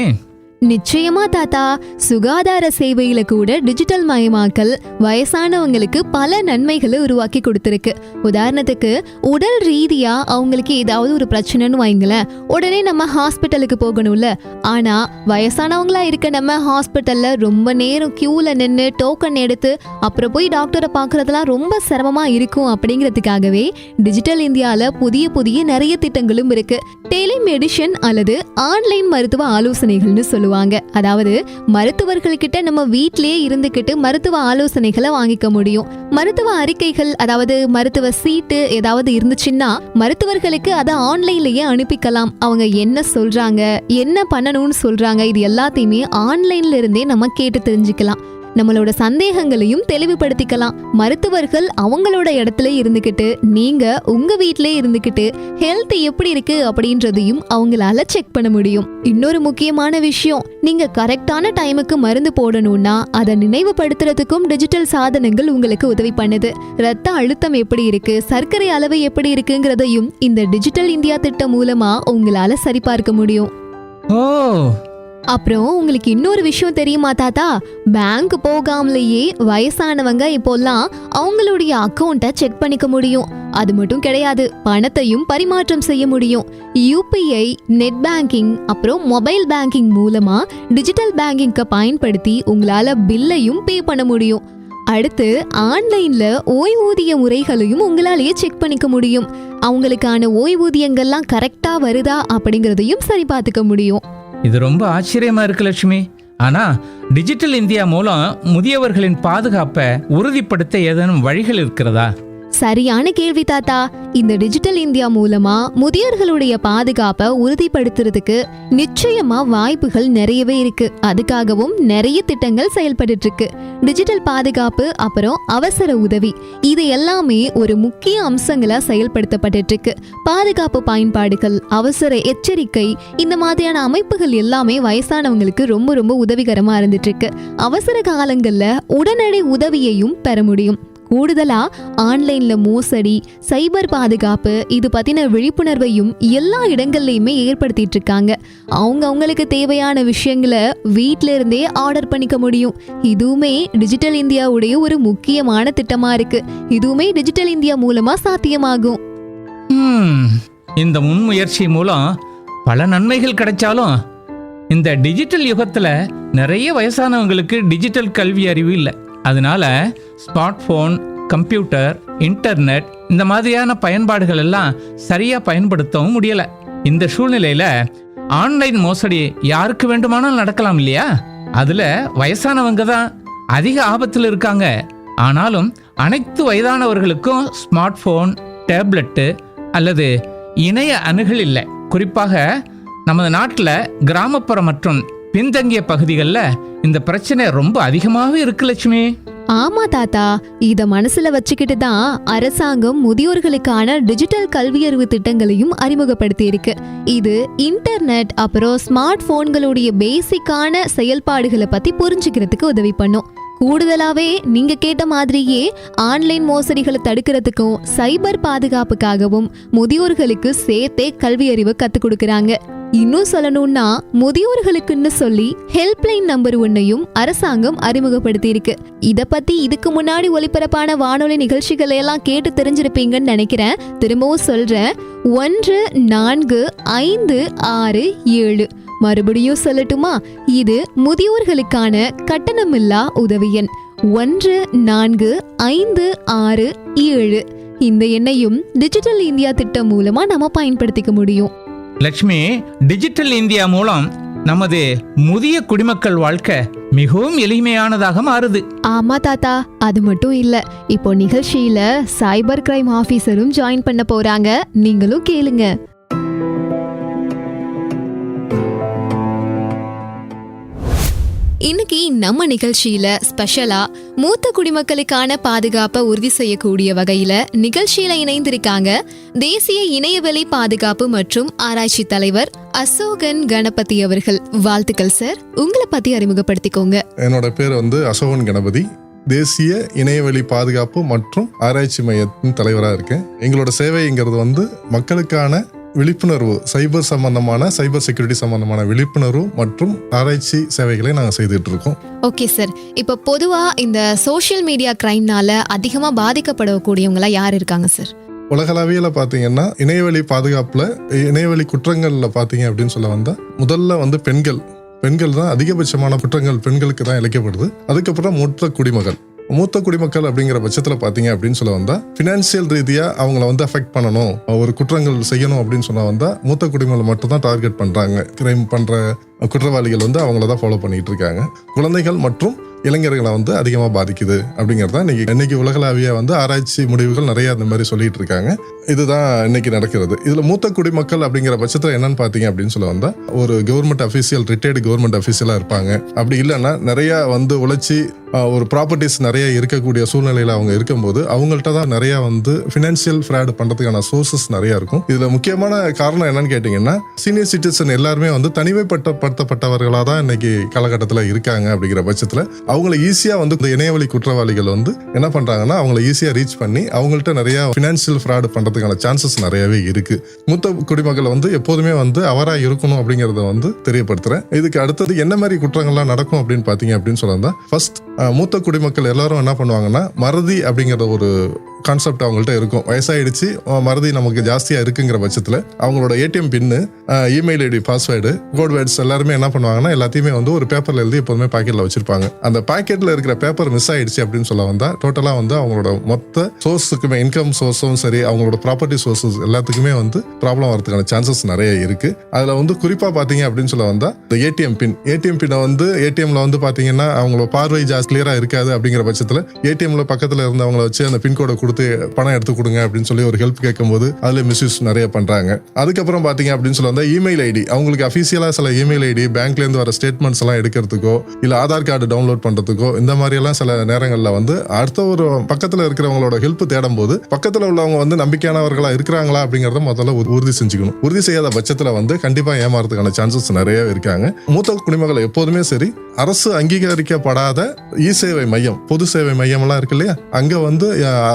நிச்சயமா தாத்தா. சுகாதார சேவையில கூட டிஜிட்டல் மயமாக்கல் வயசானவங்களுக்கு பல நன்மைகளை உருவாக்கி கொடுத்திருக்கு. உதாரணத்துக்கு, உடல் ரீதியா அவங்களுக்கு ஏதாவது ஒரு பிரச்சனைன்னு வைங்களேன், உடனே நம்ம ஹாஸ்பிட்டலுக்கு போகணும்ல. ஆனா வயசானவங்களா இருக்க நம்ம ஹாஸ்பிட்டல்ல ரொம்ப நேரம் கியூல நின்று டோக்கன் எடுத்து அப்புறம் போய் டாக்டரை பார்க்கறதுலாம் ரொம்ப சிரமமா இருக்கும். அப்படிங்கிறதுக்காகவே டிஜிட்டல் இந்தியால புதிய நிறைய திட்டங்களும் இருக்கு. டெலிமெடிஷன் அல்லது ஆன்லைன் மருத்துவ ஆலோசனைகள்னு சொல்லுவாங்க. அதாவது மருத்துவர்கள் கிட்ட நம்ம வீட்டிலேயே இருந்துகிட்டு மருத்துவ ஆலோசனைகளை வாங்கிக்க முடியும். மருத்துவ அறிக்கைகள், அதாவது மருத்துவ சீட்டு ஏதாவது இருந்துச்சுன்னா மருத்துவர்களுக்கு அதை ஆன்லைன்லயே அனுப்பிக்கலாம். அவங்க என்ன சொல்றாங்க, என்ன பண்ணணும்னு சொல்றாங்க, இது எல்லாத்தையுமே ஆன்லைன்ல இருந்தே நம்ம கேட்டு தெரிஞ்சுக்கலாம். நம்மளோட சந்தேகங்களையும் தெளிவுபடுத்திக்கலாம். மருத்துவர்கள் அவங்களோட இடத்துல இருந்துகிட்டு, நீங்க உங்க வீட்டிலே இருந்துகிட்டு ஹெல்த் எப்படி இருக்கு அப்படின்றதையும் அவங்களால செக் பண்ண முடியும். இன்னொரு முக்கியமான விஷயம், நீங்க கரெக்டான டைமுக்கு மருந்து போடணும்னா அதை நினைவுபடுத்துறதுக்கும் டிஜிட்டல் சாதனங்கள் உங்களுக்கு உதவி பண்ணுது. ரத்த அழுத்தம் எப்படி இருக்கு, சர்க்கரை அளவு எப்படி இருக்குங்கிறதையும் இந்த டிஜிட்டல் இந்தியா திட்டம் மூலமா உங்களால சரிபார்க்க முடியும். ஓ, அப்புறம் உங்களுக்கு இன்னொரு விஷயம் தெரியுமா தாத்தா? பேங்க் போகாமலேயே வயசானவங்க இப்போல்லாம் அவங்களுடைய அக்கௌண்ட்டை செக் பண்ணிக்க முடியும். அது மட்டும் கிடையாது, பணத்தையும் பரிமாற்றம் செய்ய முடியும். யூபிஐ, நெட் பேங்கிங், அப்புறம் மொபைல் பேங்கிங் மூலமா டிஜிட்டல் பேங்கிங்கை பயன்படுத்தி உங்களால பில்லையும் பே பண்ண முடியும். அடுத்து ஆன்லைன்ல ஓய்வூதிய முறைகளையும் உங்களாலேயே செக் பண்ணிக்க முடியும். அவங்களுக்கான ஓய்வூதியங்கள்லாம் கரெக்டா வருதா அப்படிங்கிறதையும் சரி பார்த்துக்க முடியும். இது ரொம்ப ஆச்சரியமா இருக்கு லட்சுமி. ஆனா டிஜிட்டல் இந்தியா மூலம் முதியவர்களின் பாதுகாப்பை உறுதிப்படுத்த ஏதேனும் வழிகள் இருக்கிறதா? சரியான கேள்வி தாத்தா. இந்த டிஜிட்டல் இந்தியா மூலமா முதியோர்களுடைய பாதுகாப்பை உறுதிப்படுத்துறதுக்கு நிச்சயமா வாய்ப்புகள் நிறையவே இருக்கு. அதுக்காகவும் நிறைய திட்டங்கள் செயல்பட்டு இருக்கு. டிஜிட்டல் பாதுகாப்பு, அப்புறம் அவசர உதவி, இது எல்லாமே ஒரு முக்கிய அம்சங்களா செயல்படுத்தப்பட்டு இருக்கு. பாதுகாப்பு பயன்பாடுகள், அவசர எச்சரிக்கை, இந்த மாதிரியான அமைப்புகள் எல்லாமே வயசானவங்களுக்கு ரொம்ப ரொம்ப உதவிகரமா இருந்துட்டு இருக்கு. அவசர காலங்கள்ல உடனடி உதவியையும் பெற முடியும். கூடுதலா ஆன்லைன்ல மோசடி, சைபர் பாதுகாப்பு, இது பத்தின விழிப்புணர்வையும் எல்லா இடங்கள்லயுமே ஏற்படுத்திட்டு இருக்காங்க. அவங்களுக்கு தேவையான விஷயங்களை வீட்ல இருந்தே ஆர்டர் பண்ணிக்க முடியும். இதுவுமே டிஜிட்டல் இந்தியாவுடைய ஒரு முக்கியமான திட்டமா இருக்கு. இதுவுமே டிஜிட்டல் இந்தியா மூலமா சாத்தியமாகும். இந்த முன்முயற்சி மூலம் பல நன்மைகள் கிடைச்சாலும் இந்த டிஜிட்டல் யுகத்துல நிறைய வயசானவங்களுக்கு டிஜிட்டல் கல்வி அறிவு இல்லை. அதனால ஸ்மார்ட் போன், கம்ப்யூட்டர், இன்டர்நெட் இந்த மாதிரியான பயன்பாடுகள் எல்லாம் சரியா பயன்படுத்தவும் முடியல. இந்த சூழ்நிலையில ஆன்லைன் மோசடி யாருக்கு வேண்டுமானாலும் நடக்கலாம் இல்லையா? அதுல வயசானவங்க தான் அதிக ஆபத்தில் இருக்காங்க. ஆனாலும் அனைத்து வயதானவர்களுக்கும் ஸ்மார்ட் போன், டேப்லெட்டு அல்லது இணைய அணுகல் இல்லை. குறிப்பாக நமது நாட்டில் கிராமப்புற மற்றும் பின்தங்கிய பகுதிகளில் இந்த பிரச்சனை ரொம்ப அதிகமாகவே இருக்கு லட்சுமி. ஆமா தாத்தா, இத மனசுல வச்சுக்கிட்டு தான் அரசாங்கம் முதியோர்களுக்கான டிஜிட்டல் கல்வியறிவு திட்டங்களையும் அறிமுகப்படுத்தி இருக்கு. இது இன்டர்நெட், அப்புறம் ஸ்மார்ட் போன்களுடைய பேசிக்கான செயல்பாடுகளை பத்தி புரிஞ்சுக்கிறதுக்கு உதவி பண்ணும். கூடுதலாவே நீங்க கேட்ட மாதிரியே ஆன்லைன் மோசடிகளை தடுக்கிறதுக்கும் சைபர் பாதுகாப்புக்காகவும் முதியோர்களுக்கு சேர்த்தே கல்வி அறிவு கத்துக் கொடுக்கறாங்க. இன்னும் சொல்லணும்னா முதியோர்களுக்குன்னு சொல்லி ஹெல்ப்லைன் நம்பர் ஒன்னையும் அரசாங்கம் அறிமுகப்படுத்தி இருக்கு. இத பத்தி இதுக்கு முன்னாடி ஒளிபரப்பான வானொலி நிகழ்ச்சிகளை எல்லாம் கேட்டு தெரிஞ்சிருப்பீங்கன்னு நினைக்கிறேன். திரும்பவும் சொல்றேன், 145667. மறுபடியும் சொல்லட்டுமா? இது முதியோர்களுக்கான கட்டணமில்லா உதவி எண் 145667. இந்த எண்ணையும் டிஜிட்டல் இந்தியா திட்டம் மூலமா நம்ம பயன்படுத்திக்க முடியும். லட்சுமி, டிஜிட்டல் இந்தியா மூலம் நமது முதிய குடிமக்கள் வாழ்க்கை மிகவும் எளிமையானதாக மாறுது. ஆமா தாத்தா, அது மட்டும் இல்ல, இப்போ நிகழ்ச்சியில சைபர் கிரைம் ஆபீசரும் ஜாயின் பண்ண போறாங்க. நீங்களும் கேளுங்க. இன்னைக்கு நம்ம நிகழ்ச்சியில ஸ்பெஷலா மூத்த குடிமக்களுக்கான பாதுகாப்பை உறுதி செய்யக்கூடிய வகையில நிகழ்ச்சியில இணைந்திருக்காங்க தேசிய இணையவெளி பாதுகாப்பு மற்றும் ஆராய்ச்சி தலைவர் அசோகன் கணபதி அவர்கள். வாழ்த்துக்கள் சார். உங்களை பத்தி அறிமுகப்படுத்திக்கோங்க. என்னோட பேர் அசோகன் கணபதி. தேசிய இணையவெளி பாதுகாப்பு மற்றும் ஆராய்ச்சி மையத்தின் தலைவராக இருக்கேன். எங்களோட சேவைங்கிறது மக்களுக்கான விழிப்புணர்வு, சைபர் சம்பந்தமான, சைபர் செக்யூரிட்டி சம்பந்தமான விழிப்புணர்வு மற்றும் ஆராய்ச்சி சேவைகளை நாங்கள் செய்துட்டு இருக்கோம். ஓகே சார், இப்போ பொதுவா இந்த சோஷியல் மீடியா கிரைம்னால அதிகமா பாதிக்கப்படக்கூடியவங்களா யார் இருக்காங்க சார்? உலகளவியல பாத்தீங்கன்னா இணையவெளி பாதுகாப்புல, இணையவெளி குற்றங்கள்ல பாத்தீங்க அப்படின்னு சொல்ல வந்தா முதல்ல பெண்கள் தான் அதிகபட்சமான குற்றங்கள் பெண்களுக்கு தான் இழைக்கப்படுது. அதுக்கப்புறம் மூத்த குடிமக்கள் அப்படிங்கிற பட்சத்தில் பார்த்தீங்க அப்படின்னு சொல்ல வந்தா ஃபினான்சியல் ரீதியாக அவங்கள அஃபெக்ட் பண்ணணும், ஒரு குற்றங்கள் செய்யணும் அப்படின்னு சொன்னா வந்தா மூத்த குடிமக்களை மட்டும் தான் டார்கெட் பண்றாங்க. கிரைம் பண்ற குற்றவாளிகள் அவங்கள தான் ஃபாலோ பண்ணிட்டு இருக்காங்க. குழந்தைகள் மற்றும் இளைஞர்களை அதிகமாக பாதிக்குது அப்படிங்கிறது தான் இன்னைக்கு உலகளாவிய ஆராய்ச்சி முடிவுகள் நிறைய அந்த மாதிரி சொல்லிட்டு இருக்காங்க. இதுதான் இன்னைக்கு நடக்கிறது. இதுல மூத்த குடிமக்கள் அப்படிங்கிற பட்சத்தில் என்னன்னு பார்த்தீங்க அப்படின்னு சொல்ல வந்தா ஒரு கவர்மெண்ட் அஃபீஷியல், ரிட்டையர்டு கவர்மெண்ட் அஃபீஷியலா இருப்பாங்க. அப்படி இல்லைன்னா நிறைய உழைச்சி ஒரு ப்ராப்பர்ட்டிஸ் நிறைய இருக்கக்கூடிய சூழ்நிலையில அவங்க இருக்கும்போது அவங்கள்ட்ட தான் நிறைய ஃபினான்சியல் ஃப்ராட் பண்றதுக்கான சோர்சஸ் நிறைய இருக்கும். இதுல முக்கியமான காரணம் என்னன்னு கேட்டீங்கன்னா சீனியர் சிட்டிசன் எல்லாருமே தனிமைப்படுத்தப்பட்டவர்களாக தான் இன்னைக்கு காலகட்டத்தில் இருக்காங்க. அப்படிங்கிற பட்சத்தில் அவங்களை ஈஸியா இந்த இணையவழி குற்றவாளிகள் என்ன பண்றாங்கன்னா அவங்களை ஈஸியா ரீச் பண்ணி அவங்கள்ட்ட நிறைய ஃபினான்சியல் ஃப்ராட் பண்றதுக்கான சான்சஸ் நிறையவே இருக்கு. மூத்த குடிமக்கள் எப்போதுமே அவரா இருக்கணும் அப்படிங்கறத தெரியப்படுத்துறேன். இதுக்கு அடுத்தது என்ன மாதிரி குற்றங்கள்லாம் நடக்கும் அப்படின்னு பாத்தீங்க அப்படின்னு சொல்ல ஃபர்ஸ்ட், மூத்த குடிமக்கள் எல்லாரும் என்ன பண்ணுவாங்கன்னா மறதி அப்படிங்கிற ஒரு கான்செப்ட் அவங்கள்ட்ட இருக்கும். வயசாயிடுச்சு, மறதி நமக்கு ஜாஸ்தியா இருக்குங்கிற பட்சத்தில் அவங்களோட ATM pin, email ID, password, code words எல்லாருமே என்ன பண்ணுவாங்கன்னா எல்லாத்தையுமே ஒரு பேப்பர்ல எழுதி எப்போதுமே பாக்கெட்ல வச்சிருப்பாங்க. அந்த பாக்கெட்ல இருக்கிற பேப்பர் மிஸ் ஆயிடுச்சு அப்படின்னு சொல்ல வந்தா டோட்டலா அவங்களோட மொத்த சோர்ஸுக்குமே, இன்கம் சோர்ஸும் சரி, அவங்களோட ப்ராப்பர்ட்டி சோர்ஸஸ் எல்லாத்துக்குமே ப்ராப்ளம் வரதுக்கான சான்சஸ் நிறைய இருக்கு. அதுல குறிப்பா பாத்தீங்க அப்படின்னு சொல்ல வந்தா இந்த ஏடிஎம் பின்னை ஏடிஎம்ல பாத்தீங்கன்னா அவங்களோட பார்வை ஜாஸ்தி கிளியரா இருக்காது. அப்படிங்கிற பட்சத்தில் ஏடிஎம்ல பக்கத்துல இருந்தவங்களை வச்சு அந்த பின்கோடை கொடுத்து பணம் எடுத்து கொடுங்க அப்படின்னு சொல்லி ஒரு ஹெல்ப் கேட்கும்போது அதுல மிஸ்யூஸ் நிறைய பண்றாங்க. அதுக்கப்புறம் பாத்தீங்க அப்படின்னு சொல்ல வந்தா இமெயில் ஐடி, அவங்களுக்கு அபிஷியலா சில இமெயில் ஐடி பேங்க்ல இருந்து வர ஸ்டேட்மெண்ட்ஸ் எல்லாம் எடுக்கிறதுக்கோ இல்ல ஆதார் கார்டு டவுன்லோட் பண்றதுக்கோ இந்த மாதிரி எல்லாம் சில நேரங்கள்ல அடுத்த ஒரு பக்கத்துல இருக்கிறவங்களோட ஹெல்ப் தேடும் போது பக்கத்துல உள்ளவங்க நம்பிக்கையானவர்களா இருக்கிறாங்களா அப்படிங்கறத முதல்ல உறுதி செஞ்சுக்கணும். உறுதி செய்யாத பட்சத்துல கண்டிப்பா ஏமாறதுக்கான சான்சஸ் நிறைய இருக்காங்க. மூத்த குடிமக்கள் எப்போதுமே சரி அரசு அங்கீகரிக்கப்படாத இ சேவை மையம், பொது சேவை மையம் எல்லாம் இருக்கு இல்லையா, அங்க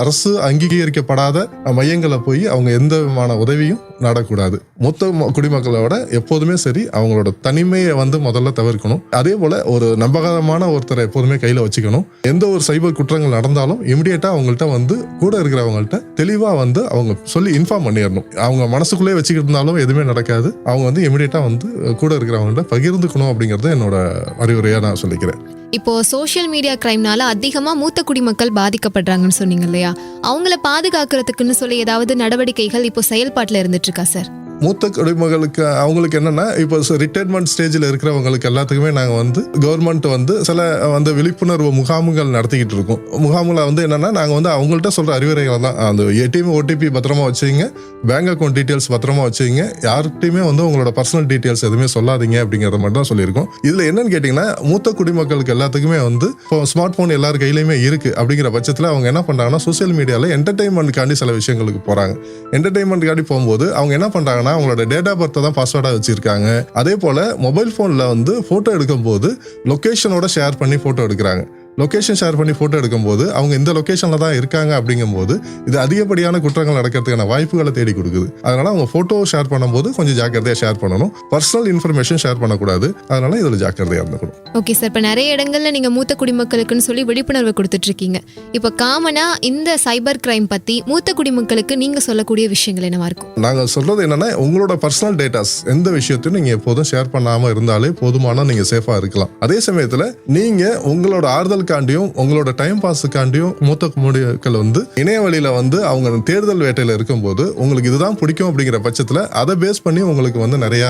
அரசு அங்கீகரிக்கப்படாத மையங்களை போய் அவங்க எந்த விதமான உதவியும் நடக்கூடாது. மொத்த குடிமக்களோட எப்போதுமே சரி அவங்களோட தனிமையை முதல்ல தவிர்க்கணும். அதே போல ஒரு நம்பகமான ஒருத்தரை எப்போதுமே கையில வச்சுக்கணும். எந்த ஒரு சைபர் குற்றங்கள் நடந்தாலும் இமிடியேட்டா அவங்கள்ட்ட கூட இருக்கிறவங்கள்ட்ட தெளிவா அவங்க சொல்லி இன்ஃபார்ம் பண்ணிடணும். அவங்க மனசுக்குள்ளே வச்சுக்கிட்டு இருந்தாலும் எதுவுமே நடக்காது. அவங்க இமிடியேட்டா கூட இருக்கிறவங்கள்ட்ட பகிர்ந்துக்கணும் அப்படிங்கறத என்னோட அறிவுரையா நான் சொல்லிக்கிறேன். இப்போ சோஷியல் மீடியா கிரைம்னால அதிகமா மூத்த குடிமக்கள் பாதிக்கப்படுறாங்கன்னு சொன்னீங்க இல்லையா, அவங்கள பாதுகாக்கிறதுக்குன்னு சொல்லி ஏதாவது நடவடிக்கைகள் இப்போ செயல்பாட்டுல இருந்துட்டு இருக்கா சார்? மூத்த குடிமக்களுக்கு அவங்களுக்கு என்னன்னா இப்போ ரிட்டையர்மெண்ட் ஸ்டேஜில் இருக்கிறவங்களுக்கு எல்லாத்துக்குமே நாங்கள் கவர்மெண்ட் சில விழிப்புணர்வு முகாம்கள் நடத்திக்கிட்டு இருக்கோம். முகாமில் என்னன்னா நாங்கள் அவங்கள்ட்ட சொல்ற அறிவுரைகள் தான், அந்த ஏடிஎம் ஓடிபி பத்திரமா வச்சுங்க, பேங்க் அக்கௌண்ட் டீட்டெயில்ஸ் பத்திரமா வச்சுங்க, யார்கிட்டையுமே உங்களோட பர்சனல் டீட்டெயில்ஸ் எதுவுமே சொல்லாதீங்க அப்படிங்கிறத மட்டும் தான் சொல்லியிருக்கோம். இதுல என்னன்னு கேட்டீங்கன்னா மூத்த குடிமக்களுக்கு எல்லாத்துக்குமே இப்போ ஸ்மார்ட் போன் எல்லார் கையிலுமே இருக்கு. அப்படிங்கிற பட்சத்தில் அவங்க என்ன பண்றாங்கன்னா சோசியல் மீடியாவில் என்டர்டைன்மெண்ட்காண்டி சில விஷயங்களுக்கு போறாங்க. என்டர்டைன்மெண்ட்காண்டி போகும்போது அவங்க என்ன பண்றாங்கன்னா அவங்களோட டேட் ஆஃப் பர்த் தான் பாஸ்வேர்டா வச்சிருக்காங்க. அதே போல மொபைல் போன்ல போட்டோ எடுக்கும் போது லொகேஷனோட ஷேர் பண்ணி போட்டோ எடுக்கிறாங்க. லொகேஷன் ஷேர் பண்ணி போட்டோ எடுக்கும்போது அவங்க இந்த லொகேஷன்ல தான் இருக்காங்க அப்படிங்கும்போது இது அதிகப்படியான குற்றங்கள் நடக்கிறதுக்கான வாய்ப்புகளை தேடி கொடுக்குது. அதனால அவங்க போட்டோ ஷேர் பண்ணும்போது கொஞ்சம் ஜாக்கிரதையா ஷேர் பண்ணணும். பர்சனல் இன்ஃபர்மேஷன் ஷேர் பண்ணக்கூடாது. அதனால இதுல ஜாக்கிரதையா இருந்துக்கணும். ஓகே சார், இப்போ நிறைய இடங்கள்ல நீங்க மூத்த குடிமக்களுக்குன்னு சொல்லி விழிப்புணர்வு கொடுத்துட்டு இருக்கீங்க. இப்போ காமனா இந்த சைபர் கிரைம் பத்தி மூத்த குடிமக்களுக்கு நீங்க சொல்லக்கூடிய விஷயங்கள் என்னவா இருக்கும்? நாங்க சொல்றது என்னன்னா, உங்களோட பர்சனல் டேட்டாஸ் எந்த விஷயத்தையும் நீங்க எப்போதும் ஷேர் பண்ணாம இருந்தாலே போதுமான நீங்க சேஃபா இருக்கலாம். அதே சமயத்துல நீங்க உங்களோட ஆறுதலுக்காண்டியும் உங்களோட டைம் பாஸுக்காண்டியும் மூத்த குடிமக்கள் வந்து இணையவழியில வந்து அவங்க தேடுதல் வேட்டையில இருக்கும்போது உங்களுக்கு இதுதான் பிடிக்கும் அப்படிங்கிற பட்சத்துல அதை பேஸ் பண்ணி உங்களுக்கு வந்து நிறைய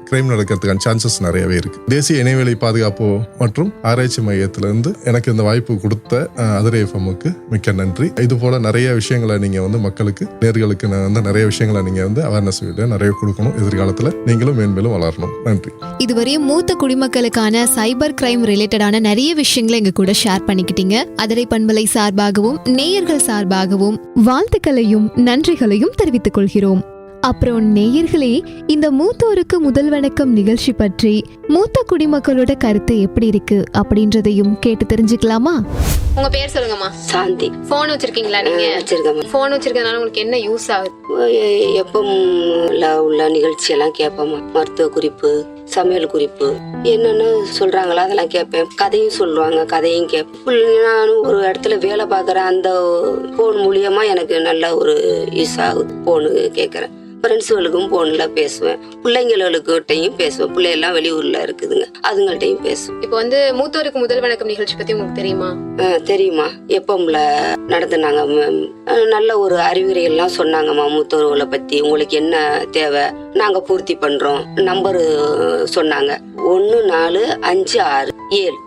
கிரைம் நடக்கிறதுக்கான சான்சஸ் நிறையவே இருக்கு. தேசிய இணையவழி பாதுகாப்பு மற்றும் ஆராய்ச்சி மையத்திலிருந்து எனக்கு இந்த வாய்ப்பு கொடுத்த அதிரை எஃப்எம்முக்கு மிக்க நன்றி. இது போல நிறைய விஷயங்களை நீங்க வந்து மக்களுக்கு நேர்களுக்கு வந்து நிறைய விஷயங்களை நீங்க வந்து அவேர்னஸ் நிறைய கொடுக்கணும். எதிர்காலத்துல நீங்களும் மேன்மேலும் வளரணும். நன்றி. இதுவரையும் மூத்த குடிமக்களுக்கான சைபர் கிரைம் ரிலேட்டடான நிறைய விஷயங்களை எங்க கூட ஷேர் பண்ணிக்கிட்டீங்க. அதிரை பண்பலை சார்பாகவும் நேயர்கள் சார்பாகவும் வாழ்த்துக்களையும் நன்றிகளையும் தெரிவித்துக் கொள்கிறோம். அப்புறம் நேயர்களே, இந்த மூத்தோருக்கு முதல் வணக்கம் நிகழ்ச்சி பற்றி மூத்த குடிமக்களோட கருத்து எப்படி இருக்கு அப்படின்றதையும் கேட்டு தெரிஞ்சுக்கலாமா? உங்க பேர் சொல்லுங்கம்மா. சாந்தி. போன் வச்சிருக்கீங்களா? நீங்க வச்சிருக்கேன். போன் வச்சிருக்கனால உங்களுக்கு என்ன யூஸ் ஆகுது? எப்பம் உள்ள நிகழ்ச்சி எல்லாம் கேட்போம்மா. மருத்துவ குறிப்பு, சமையல் குறிப்பு என்னன்னு சொல்றாங்களா அதெல்லாம் கேட்பேன். கதையும் சொல்லுவாங்க, கதையும் கேட்பேன். நானும் ஒரு இடத்துல வேலை பார்க்குறேன். அந்த போன் மூலியமா எனக்கு நல்ல ஒரு யூஸ் ஆகுது. போனு கேட்கறேன். ஃப்ரெண்ட்ஸுகளுக்கும் போன்ல பேசுவேன். பிள்ளைங்களுக்கிட்டையும் பேசுவேன். பிள்ளையெல்லாம் வெளியூர்ல இருக்குதுங்க, அதுங்கள்ட்டையும் பேசுவேன். இப்போ வந்து மூத்தோருக்கு முதல் வணக்கம் நிகழ்ச்சி பத்தி உங்களுக்கு தெரியுமா? தெரியுமா. எப்பம்ல நடத்துனாங்க. நல்ல ஒரு அறிவுரைகள்லாம் சொன்னாங்கம்மா. மூத்தோர்களை பத்தி உங்களுக்கு என்ன தேவை நாங்க பூர்த்தி பண்றோம். நம்பரு சொன்னாங்க 1456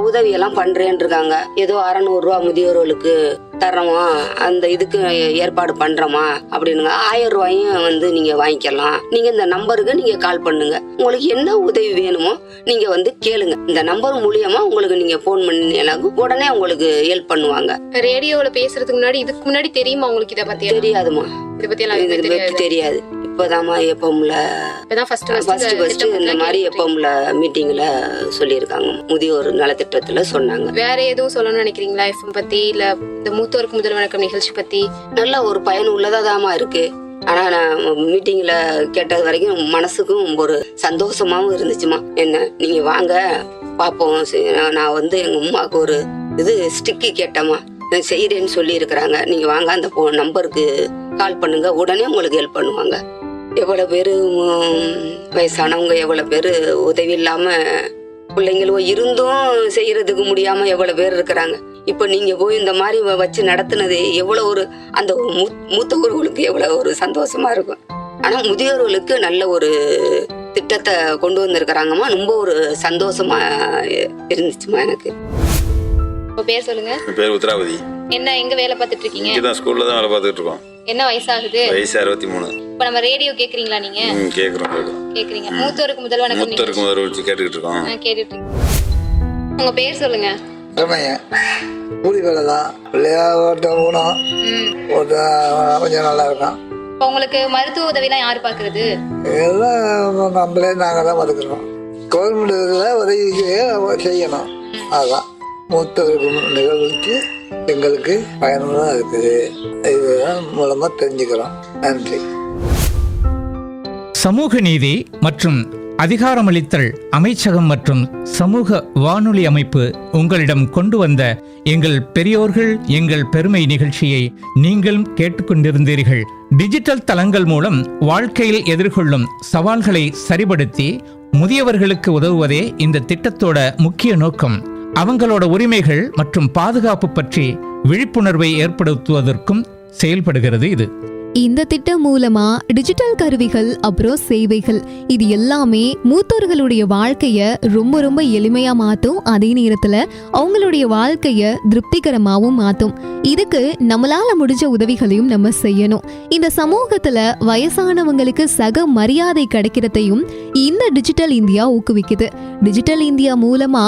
உதவியெல்லாம் பண்றேன்னு இருக்காங்க. ஏதோ 600 ரூபா முதியோர்களுக்கு தர்றோமா, அந்த இதுக்கு ஏற்பாடு பண்றோமா அப்படின்னுங்க. 1000 ரூபாயும் வந்து நீங்க வாங்கிக்கலாம். நீங்க இந்த நம்பருக்கு நீங்க கால் பண்ணுங்க. உங்களுக்கு என்ன உதவி வேணுமோ நீங்க வந்து கேளுங்க. இந்த நம்பர் மூலியமா உங்களுக்கு நீங்க போன் பண்ணி உடனே உங்களுக்கு ஹெல்ப் பண்ணுவாங்க. ரேடியோல பேசுறதுக்கு முன்னாடி இதுக்கு முன்னாடி தெரியுமா உங்களுக்கு? இதை பத்தி தெரியாதுமா. இதை பத்தி எல்லாம் தெரியாது. இப்பதாமா எப்பம்ல ஃபர்ஸ்ட் இந்த மாதிரி எப்பம்ல மீட்டிங்ல சொல்லியிருக்காங்க. முதியோர் நலத்திட்டத்துல சொன்னாங்க. வேற எதுவும் சொல்லணும்னு நினைக்கிறீங்களா எஃப்எம் பத்தி, இல்ல இந்த மூத்தோருக்கு முதல் வணக்கம் நிகழ்ச்சி பத்தி? நல்ல ஒரு பயனுள்ளதாதாமா இருக்கு. ஆனா நான் மீட்டிங்ல கேட்டது வரைக்கும் மனசுக்கும் ஒரு சந்தோஷமாவும் இருந்துச்சுமா. என்ன நீங்க வாங்க பாப்போம். நான் வந்து எங்க அம்மாவுக்கு ஒரு இது ஸ்டிக்கு கேட்டேமா, செய்யறேன்னு சொல்லி இருக்கிறாங்க. நீங்க வாங்க அந்த நம்பருக்கு கால் பண்ணுங்க, உடனே உங்களுக்கு ஹெல்ப் பண்ணுவாங்க. எவ்வளவு பேரு வயசானவங்க, எவ்வளவு பேரு உதவி இல்லாம பிள்ளைங்களும் இருந்தும் செய்யறதுக்கு முடியாம எவ்வளவு பேர் இருக்கிறாங்க. இப்ப நீங்க போய் இந்த மாதிரி வச்சு நடத்துனது எவ்வளவு ஒரு அந்த மூத்தவர்களுக்கு எவ்வளவு ஒரு சந்தோஷமா இருக்கும். ஆனா முதியோர்களுக்கு நல்ல ஒரு திட்டத்தை கொண்டு வந்திருக்கிறாங்கம்மா. ரொம்ப ஒரு சந்தோஷமா இருந்துச்சுமா எனக்கு. பேர் சொல்லுங்க. பேர் உத்ராவதி. என்ன எங்க வேலை பார்த்துட்டு இருக்கீங்க? இங்கதான் ஸ்கூல்ல தான் வேலை பார்த்துட்டு இருக்கோம். என்ன வயசாகுது? வயசு 63. இப்ப நம்ம ரேடியோ கேக்குறீங்களா? நீங்க கேக்குறீங்க. மூத்தோருக்கு முதல் வணக்கம் கேட்டுக்கிட்டு இருக்கோம். கேட்டுட்டு உங்க பேர் சொல்லுங்க. கூலி வேலை தான். பிள்ளையா ஊனம் கொஞ்சம் நல்லா இருக்கும். உங்களுக்கு மருத்துவ உதவி எல்லாம் யாரு பாக்குறது? எல்லாம் நம்மளே நாங்க தான் பாத்துக்கிறோம். கவர்மெண்ட் உதவி செய்யணும். அதான் மூத்த நிகழ்வுக்கு எங்களுக்கு பயனுள்ளதாக இருக்குது. இதுதான் மூலமா தெரிஞ்சுக்கிறோம். நன்றி. சமூக நீதி மற்றும் அதிகாரமளித்தல் அமைச்சகம் மற்றும் சமூக வானொலி அமைப்பு உங்களிடம் கொண்டு வந்த எங்கள் பெரியோர்கள் எங்கள் பெருமை நிகழ்ச்சியை நீங்களும் கேட்டுக்கொண்டிருந்தீர்கள். டிஜிட்டல் தளங்கள் மூலம் வாழ்க்கையில் எதிர்கொள்ளும் சவால்களை சரிபடுத்தி முதியவர்களுக்கு உதவுவதே இந்த திட்டத்தோட முக்கிய நோக்கம். அவங்களோட உரிமைகள் மற்றும் பாதுகாப்பு பற்றி விழிப்புணர்வை ஏற்படுத்துவதற்கும் செயல்படுகிறது இது. இந்த திட்டம் மூலமா டிஜிட்டல் கருவிகள் அப்புறம் சேவைகள் இது எல்லாமே மூத்தோர்களுடைய வாழ்க்கைய ரொம்ப ரொம்ப எளிமையா மாத்தும். அதே நேரத்துல அவங்களுடைய வாழ்க்கைய திருப்திகரமாவும் மாத்தும். இதுக்கு நம்மளால முடிஞ்ச உதவிகளையும் நம்ம செய்யணும். இந்த சமூகத்துல வயசானவங்களுக்கு சக மரியாதை கிடைக்கிறதையும் இந்த டிஜிட்டல் இந்தியா ஊக்குவிக்குது. டிஜிட்டல் இந்தியா மூலமா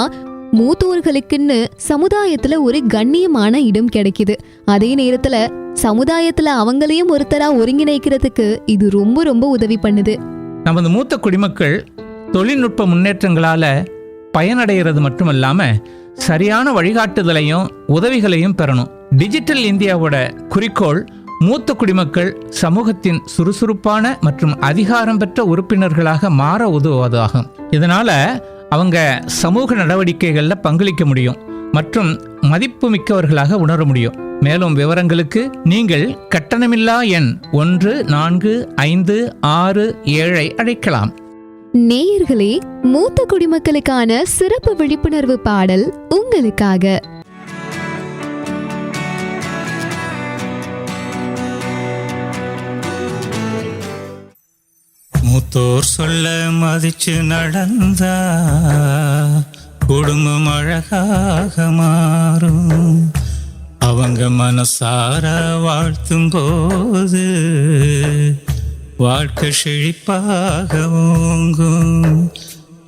மூத்தோர்களுக்குன்னு சமுதாயத்துல ஒரு கண்ணியமான இடம் கிடைக்குது. அதே நேரத்துல சமுதாயத்துல அவங்களையும் ஒருத்தரா ஒருங்கிணைக்கிறதுக்கு இது ரொம்ப ரொம்ப உதவி பண்ணுது. நமது மூத்த குடிமக்கள் தொழில்நுட்ப முன்னேற்றங்களால பயனடைகிறது மட்டுமல்லாம சரியான வழிகாட்டுதலையும் உதவிகளையும் பெறணும். டிஜிட்டல் இந்தியாவோட குறிக்கோள் மூத்த குடிமக்கள் சமூகத்தின் சுறுசுறுப்பான மற்றும் அதிகாரம் பெற்ற உறுப்பினர்களாக மாற உதவுவதாகும். இதனால அவங்க சமூக நடவடிக்கைகளில் பங்களிக்க முடியும் மற்றும் மதிப்பு மிக்கவர்களாக உணர முடியும். மேலும் விவரங்களுக்கு நீங்கள் கட்டணமில்லா எண் 145667 அழைக்கலாம். நேயர்களே, மூத்த குடிமக்களுக்கான சிறப்பு விழிப்புணர்வு பாடல் உங்களுக்காக. மூத்தோர் சொல்ல மதிச்சு நடந்தா குடும்பம் அழகாக மாறும். அவங்க மனசார வாழ்த்தும் போது வாழ்க்கை செழிப்பாக ஓங்கும்.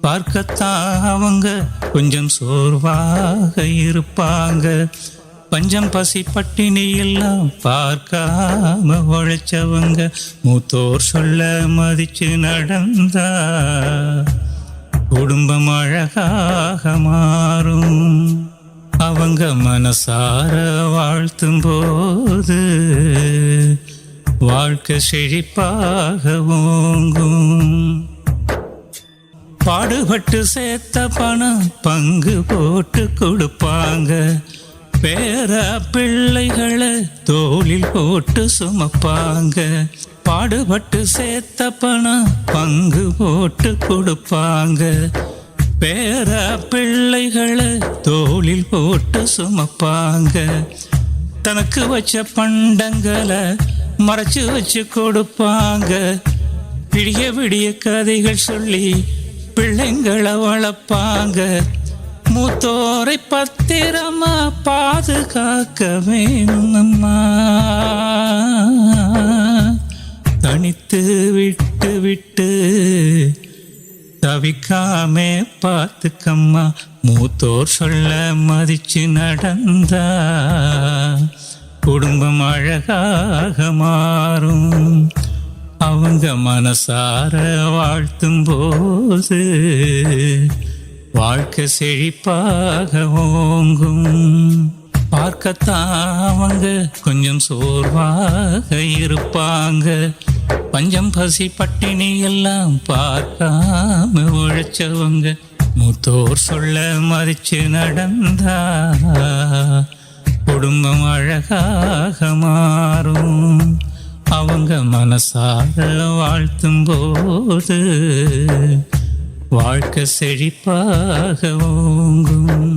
பார்க்கத்தான் அவங்க கொஞ்சம் சோர்வாக இருப்பாங்க. பஞ்சம் பசி பட்டினி எல்லாம் பார்க்காம உழைச்சவங்க மூத்தோர் சொல்ல மதிச்சு நடந்தா குடும்பம் அழகாக மாறும். அவங்க மனசார வாழ்த்தும் போது வாழ்க்கை செழிப்பாக ஓங்கும். பாடுபட்டு சேர்த்த பணம் பங்கு போட்டு கொடுப்பாங்க. பேர பிள்ளைகளை தோளில் போட்டு சுமப்பாங்க. பாடுபட்டு சேர்த்த பணம் பங்கு போட்டு கொடுப்பாங்க. பேர பிள்ளைகளை தோளில் போட்டு சுமப்பாங்க. தனக்கு வச்ச பண்டங்களை மறைச்சு வச்சு கொடுப்பாங்க. விடிய விடிய கதைகள் சொல்லி பிள்ளைங்களை வளர்ப்பாங்க. மூத்தோரை பத்திரமா பாதுகாக்க வேணும்மா. தனித்து விட்டு விட்டு தவிக்காமே பார்த்துக்கம்மா. மூத்தோர் சொல்ல மதிச்சு நடந்தா குடும்பம் அழகாக மாறும். அவங்க மனசார வாழ்த்தும் போது வாழ்க்கை செழிப்பாக ஓங்கும். பார்க்கத்தான் அவங்க கொஞ்சம் சோர்வாக இருப்பாங்க. பஞ்சம் பசி பட்டினி எல்லாம் பார்க்காம உழைச்சவங்க மூத்தோர் சொல்ல மதிச்சு நடந்தா குடும்பம் அழகாக மாறும். அவங்க மனசார வாழ்த்தும் போது வாழ்க்கை செழிப்பாக ஓங்கும்.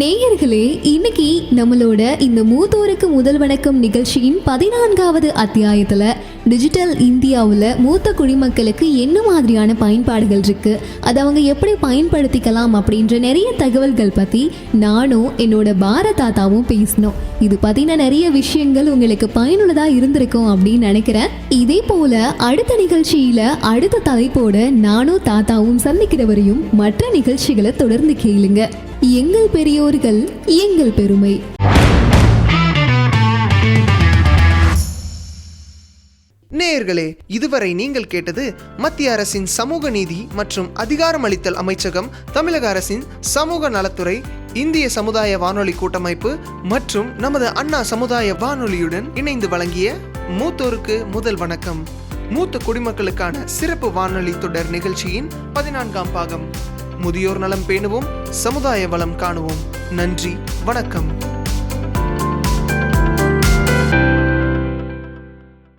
நேயர்களே, இன்னைக்கு நம்மளோட இந்த மூத்தோருக்கு முதல் வணக்கம் நிகழ்ச்சியின் 14வது அத்தியாயத்துல டிஜிட்டல் இந்தியாவில் மூத்த குடிமக்களுக்கு என்ன மாதிரியான பயன்பாடுகள் இருக்கு, அதை அவங்க எப்படி பயன்படுத்திக்கலாம் அப்படின்ற நிறைய தகவல்கள் பத்தி நானும் என்னோட பாரத் தாத்தாவும் பேசினோம். இது பத்தின நிறைய விஷயங்கள் உங்களுக்கு பயனுள்ளதா இருந்திருக்கும் அப்படின்னு நினைக்கிறேன். இதே போல அடுத்த நிகழ்ச்சியில அடுத்த தலைப்போட நானும் தாத்தாவும் சந்திக்கிறவரையும் மற்ற நிகழ்ச்சிகளை தொடர்ந்து கேளுங்க. எங்கள் பெரியோர்கள் எங்கள் பெருமை. நேயர்களே, இதுவரை நீங்கள் கேட்டது மத்திய அரசின் சமூக நீதி மற்றும் அதிகாரமளித்தல் அமைச்சகம், தமிழக அரசின் சமூக நலத்துறை, இந்திய சமுதாய வானொலி கூட்டமைப்பு மற்றும் நமது அண்ணா சமுதாய வானொலியுடன் இணைந்து வழங்கிய மூத்தோருக்கு முதல் வணக்கம், மூத்த குடிமக்களுக்கான சிறப்பு வானொலி தொடர் நிகழ்ச்சியின் 14ஆம் பாகம். முதியோர் நலம் பேணுவோம், சமுதாய வளம் காணுவோம். நன்றி, வணக்கம்.